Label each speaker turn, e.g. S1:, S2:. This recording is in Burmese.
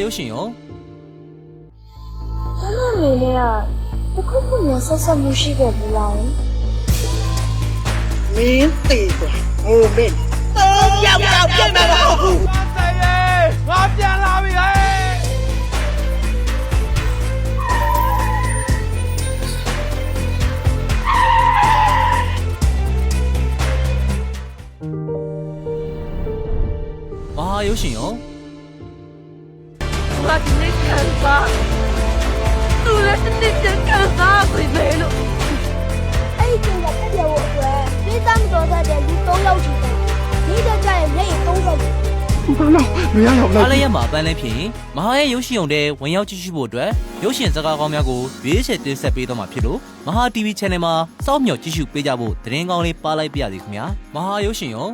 S1: 有信用。
S2: 咱们妹妹啊，我可不能说什么是个不来。
S3: 明对的，我们都要变卖老虎。
S4: 哇塞耶！我变老米哎！
S1: 妈有信用。
S5: 我今天干啥？突然今天干啥会没了？
S2: 哎，现在改变我对，最咱们多少点你都要知道，你的家人也都在。
S1: အားလည်းရမှာပန်းလည်းဖြစ်ရင်မဟာရဲ့ရုပ်ရှင်ရုံတဲ့ဝင်ရောက်ကြည့်ရှုဖို့အတွက်ရုပ်ရှင်စကားကောင်းများကိုရွေးချယ်တင်ဆက်ပေးတော့မှာဖြစ်လို့မဟာ TV Channel မှာစောင့်မျှော်ကြည့်ရှုပေးကြဖို့သတင်းကောင်းလေးပါလိုက်ပါရစေခင်ဗျာမဟာရုပ်ရှင်ရုံ